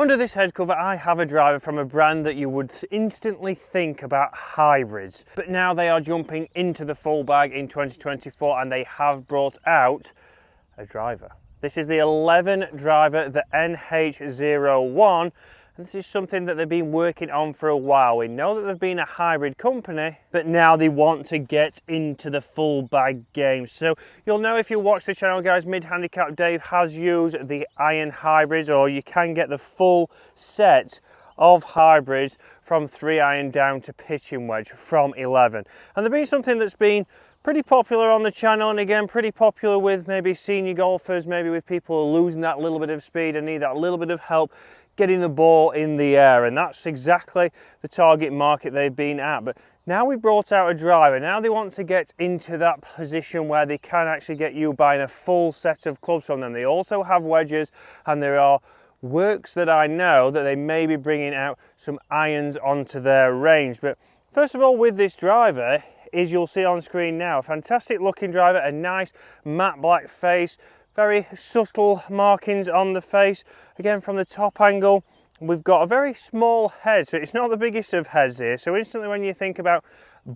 Under this head cover I have a driver from a brand that you would instantly think about hybrids, but now they are jumping into the full bag in 2024 and they have brought out a driver. This is the 11 driver, the NH01, and this is something that they've been working on for a while. We know that they've been a hybrid company, but now they want to get into the full bag game. So you'll know if you watch the channel, guys, Mid Handicap Dave has used the iron hybrids, or you can get the full set of hybrids from 3 iron down to pitching wedge from 11. And they've been something that's been pretty popular on the channel, and again pretty popular with maybe senior golfers, maybe with people who are losing that little bit of speed and need that little bit of help getting the ball in the air, and that's exactly the target market they've been at. But now we've brought out a driver, now they want to get into that position where they can actually get you buying a full set of clubs from them. They also have wedges, and there are works that I know that they may be bringing out some irons onto their range. But first of all, with this driver, is you'll see on screen now, a fantastic looking driver, a nice matte black face, very subtle markings on the face. Again, from the top angle, we've got a very small head, so it's not the biggest of heads here. So instantly when you think about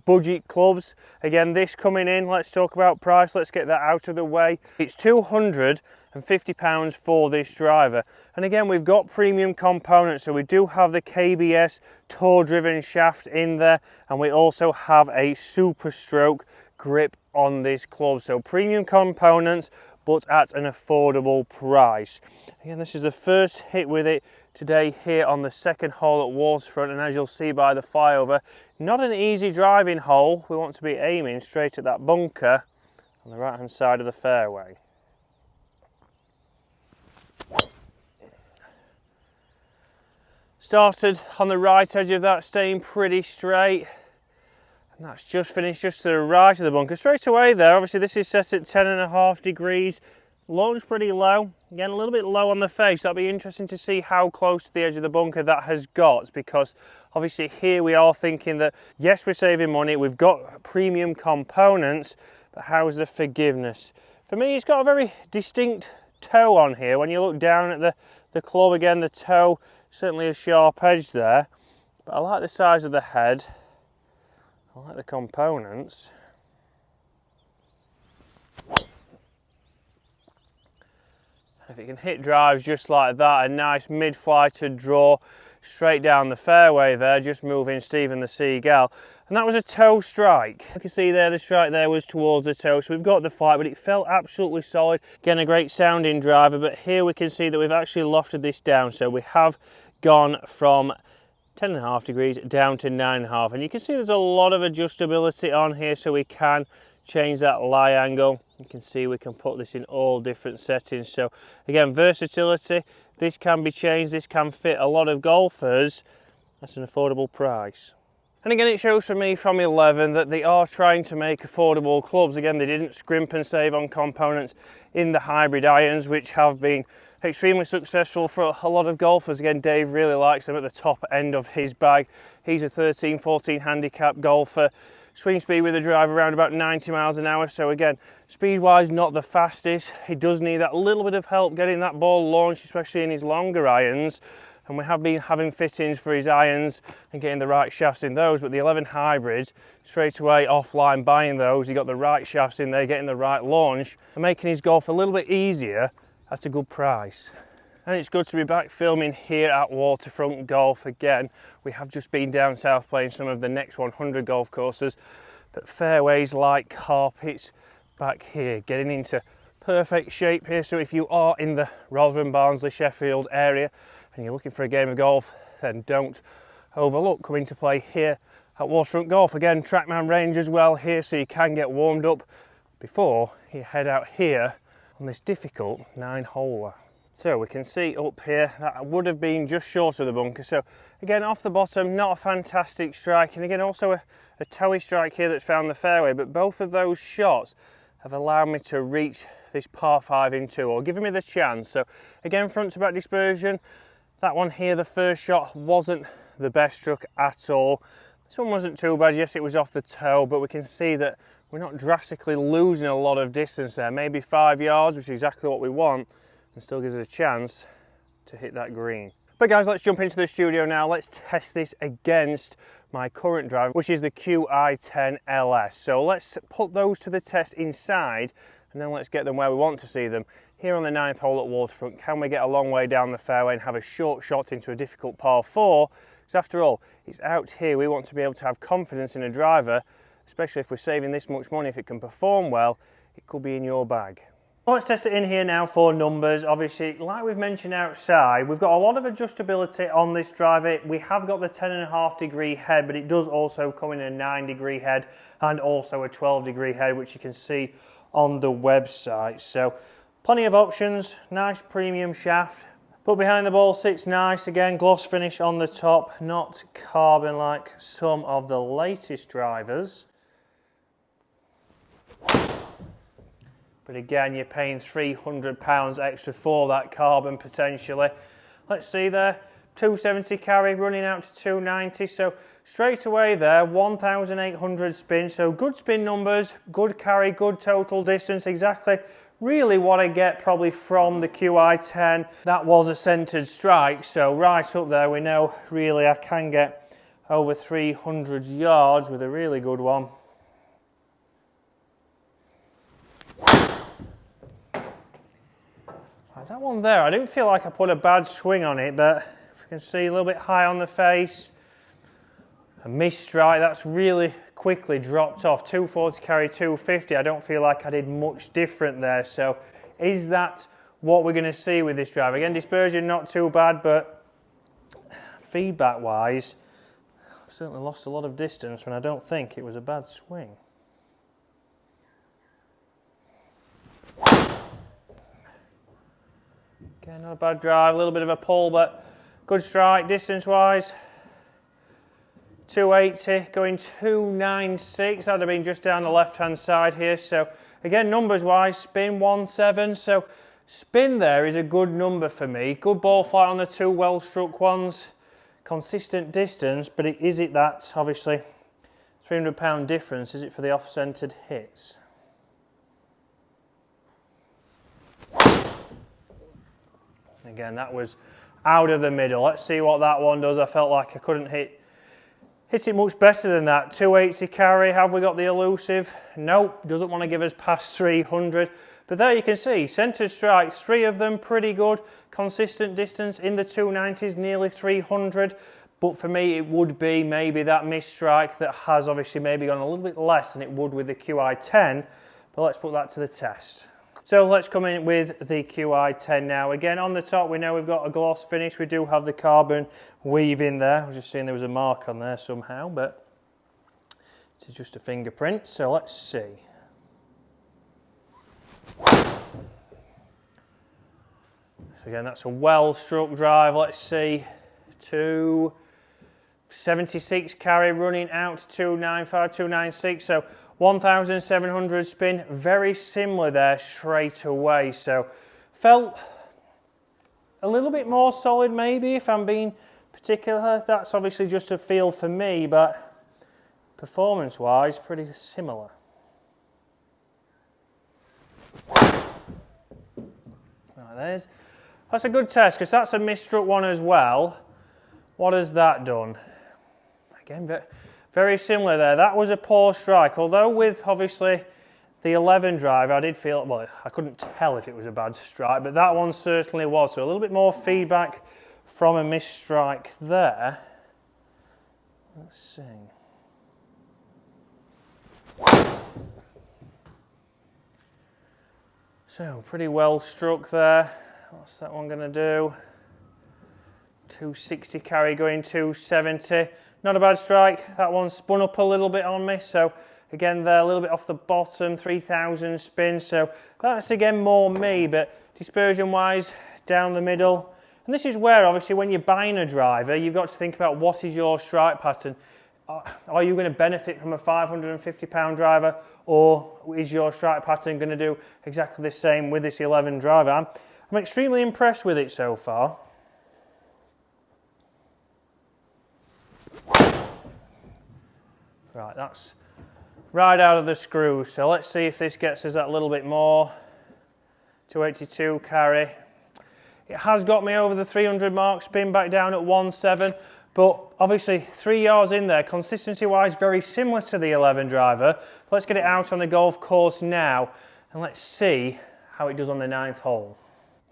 budget clubs, again, this coming in, let's talk about price, let's get that out of the way. It's £250 for this driver, and again we've got premium components, so we do have the KBS tour driven shaft in there, and we also have a Super Stroke grip on this club. So premium components, but at an affordable price. Again, this is the first hit with it today here on the second hole at Waterfront, and as you'll see by the flyover, not an easy driving hole. We want to be aiming straight at that bunker on the right hand side of the fairway. Started on the right edge of that, staying pretty straight, and that's just finished just to the right of the bunker. Straight away there, obviously this is set at 10.5 degrees, launched pretty low, again a little bit low on the face. That'll be interesting to see how close to the edge of the bunker that has got, because obviously here we are thinking that yes, we're saving money, we've got premium components, but how's the forgiveness? For me, it's got a very distinct toe on here. When you look down at the club, again the toe, certainly a sharp edge there, but I like the size of the head, I like the components. If it can hit drives just like that, a nice mid-flighted draw straight down the fairway there, just moving Stephen the Seagull. And that was a toe strike. You can see there the strike there was towards the toe, so we've got the flight, but it felt absolutely solid. Again, a great sounding driver, but here we can see that we've actually lofted this down, so we have gone from 10.5 degrees down to 9.5, and you can see there's a lot of adjustability on here, so we can change that lie angle. You can see we can put this in all different settings. So again, versatility, this can be changed, this can fit a lot of golfers at an affordable price. And again, it shows for me from 11 that they are trying to make affordable clubs. Again, they didn't scrimp and save on components in the hybrid irons, which have been extremely successful for a lot of golfers. Again, Dave really likes them at the top end of his bag. He's a 13, 14 handicap golfer. Swing speed with the drive around about 90 miles an hour. So again, speed-wise, not the fastest. He does need that little bit of help getting that ball launched, especially in his longer irons. And we have been having fittings for his irons and getting the right shafts in those, but the 11 hybrids, straight away offline buying those, he got the right shafts in there, getting the right launch, and making his golf a little bit easier at a good price. And it's good to be back filming here at Waterfront Golf again. We have just been down south playing some of the Next 100 golf courses, but fairways like carpets back here, getting into perfect shape here. So if you are in the Rotherham, Barnsley, Sheffield area and you're looking for a game of golf, then don't overlook coming to play here at Waterfront Golf. Again, Trackman range as well here, so you can get warmed up before you head out here on this difficult 9-holer. So we can see up here that would have been just short of the bunker. So again, off the bottom, not a fantastic strike, and again also a toey strike here that's found the fairway, but both of those shots have allowed me to reach this par 5 in 2, or giving me the chance. So again, front to back dispersion, that one here, the first shot wasn't the best stroke at all. This one wasn't too bad. Yes, it was off the toe, but we can see that we're not drastically losing a lot of distance there, maybe 5 yards, which is exactly what we want, and still gives us a chance to hit that green. But guys, let's jump into the studio now. Let's test this against my current driver, which is the QI10 LS. So let's put those to the test inside, and then let's get them where we want to see them. Here on the 9th hole at Waterfront, can we get a long way down the fairway and have a short shot into a difficult par 4? Because after all, it's out here, we want to be able to have confidence in a driver, especially if we're saving this much money. If it can perform well, it could be in your bag. Let's test it in here now for numbers. Obviously, like we've mentioned outside, we've got a lot of adjustability on this driver. We have got the 10.5-degree head, but it does also come in a 9-degree head and also a 12-degree head, which you can see on the website. So plenty of options, nice premium shaft. But behind the ball sits nice, again, gloss finish on the top, not carbon like some of the latest drivers. But again, you're paying £300 extra for that carbon potentially. Let's see there, 270 carry running out to 290. So straight away there, 1,800 spin. So good spin numbers, good carry, good total distance. Exactly really what I get probably from the QI10. That was a centered strike. So right up there, we know really I can get over 300 yards with a really good one. That one there, I didn't feel like I put a bad swing on it, but if you can see a little bit high on the face, a missed strike, that's really quickly dropped off. 240 carry, 250, I don't feel like I did much different there. So is that what we're going to see with this driver? Again, dispersion not too bad, but feedback wise, I've certainly lost a lot of distance when I don't think it was a bad swing. Okay, not a bad drive, a little bit of a pull, but good strike distance-wise. 280, going 296, that'd have been just down the left-hand side here. So again, numbers-wise, spin 17, so spin there is a good number for me. Good ball flight on the two well-struck ones. Consistent distance, but is it that, obviously, £300 difference, is it for the off-centered hits? Again, that was out of the middle. Let's see what that one does. I felt like I couldn't hit it much better than that. 280 carry, have we got the elusive? Nope, doesn't want to give us past 300. But there you can see, centered strikes, 3 of them pretty good. Consistent distance in the 290s, nearly 300. But for me, it would be maybe that missed strike that has obviously maybe gone a little bit less than it would with the QI10. But let's put that to the test. So let's come in with the QI10 now. Again, on the top, we know we've got a gloss finish. We do have the carbon weave in there. I was just seeing there was a mark on there somehow, but it's just a fingerprint. So let's see. So again, that's a well-struck drive. Let's see. 276 carry running out to 295, 296. So 1,700 spin, very similar there straight away. So felt a little bit more solid maybe if I'm being particular. That's obviously just a feel for me, but performance wise pretty similar. Right, that's a good test because that's a misstruck one as well. What has that done? Again, very similar there. That was a poor strike, although with obviously the 11 drive I did feel, well, I couldn't tell if it was a bad strike, but that one certainly was. So a little bit more feedback from a missed strike there. Let's see. So pretty well struck there. What's that one going to do? 260 carry going 270. Not a bad strike. That one spun up a little bit on me. So again there, a little bit off the bottom, 3,000 spin. So that's again more me, but dispersion wise, down the middle. And this is where obviously when you're buying a driver, you've got to think about what is your strike pattern. Are you going to benefit from a £550 driver, or is your strike pattern going to do exactly the same with this 11 driver? I'm extremely impressed with it so far. Right, that's right out of the screw. So let's see if this gets us that little bit more. 282 carry. It has got me over the 300 mark, spin back down at 1.7, but obviously 3 yards in there, consistency wise very similar to the 11 driver. Let's get it out on the golf course now and let's see how it does on the 9th hole.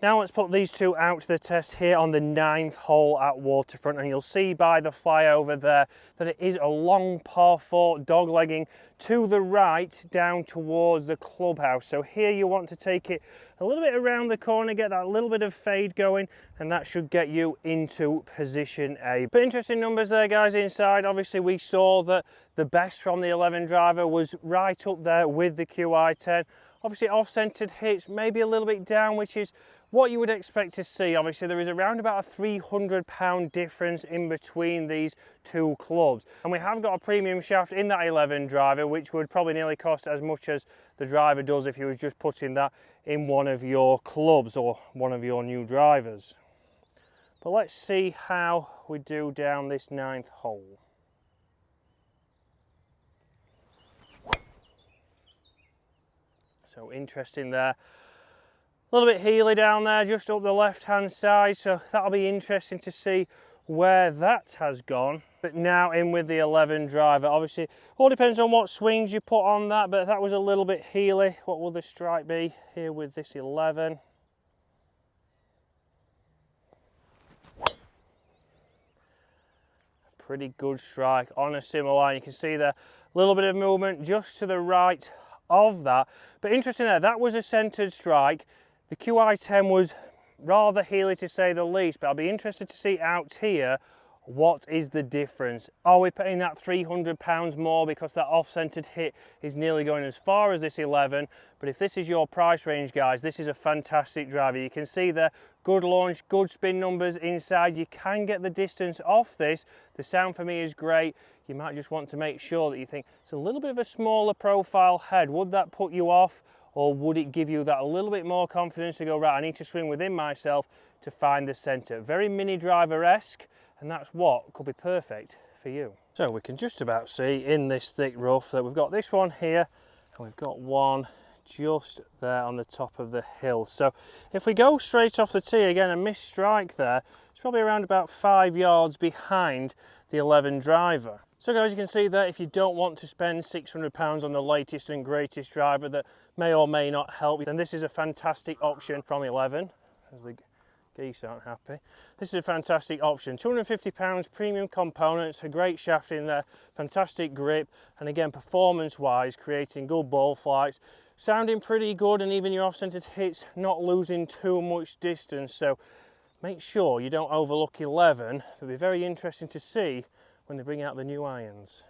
Now let's put these two out to the test here on the 9th hole at Waterfront, and you'll see by the flyover there that it is a long par 4 doglegging to the right down towards the clubhouse. So here you want to take it a little bit around the corner, get that little bit of fade going, and that should get you into position A. But interesting numbers there, guys, inside. Obviously we saw that the best from the 11 driver was right up there with the QI10. Obviously off-centered hits, maybe a little bit down, which is what you would expect to see. Obviously there is around about a 300-pound difference in between these two clubs. And we have got a premium shaft in that 11 driver, which would probably nearly cost as much as the driver does if you was just putting that in one of your clubs or one of your new drivers. But let's see how we do down this 9th hole. So interesting there. A little bit heely down there, just up the left-hand side, so that'll be interesting to see where that has gone. But now in with the 11 driver. Obviously, all depends on what swings you put on that, but that was a little bit heely. What will the strike be here with this 11? Pretty good strike on a similar line. You can see there, a little bit of movement just to the right of that. But interesting there, that was a centered strike. The QI10 was rather heely to say the least, but I'll be interested to see out here what is the difference. Are we paying that 300 pounds more because that off-centered hit is nearly going as far as this 11? But if this is your price range, guys, this is a fantastic driver. You can see there, good launch, good spin numbers inside. You can get the distance off this. The sound for me is great. You might just want to make sure that you think it's a little bit of a smaller profile head. Would that put you off, or would it give you that a little bit more confidence to go, right, I need to swing within myself to find the center? Very mini driver-esque, and that's what could be perfect for you. So we can just about see in this thick rough that we've got this one here, and we've got one just there on the top of the hill. So if we go straight off the tee, again, a missed strike there, it's probably around about 5 yards behind the 11 driver. So guys, you can see that if you don't want to spend £600 on the latest and greatest driver that may or may not help you, then this is a fantastic option from 11, as the geese aren't happy. This is a fantastic option. £250 premium components, a great shaft in there, fantastic grip, and again, performance-wise, creating good ball flights, sounding pretty good, and even your off-centered hits not losing too much distance. So make sure you don't overlook 11. It'll be very interesting to see when they bring out the new irons.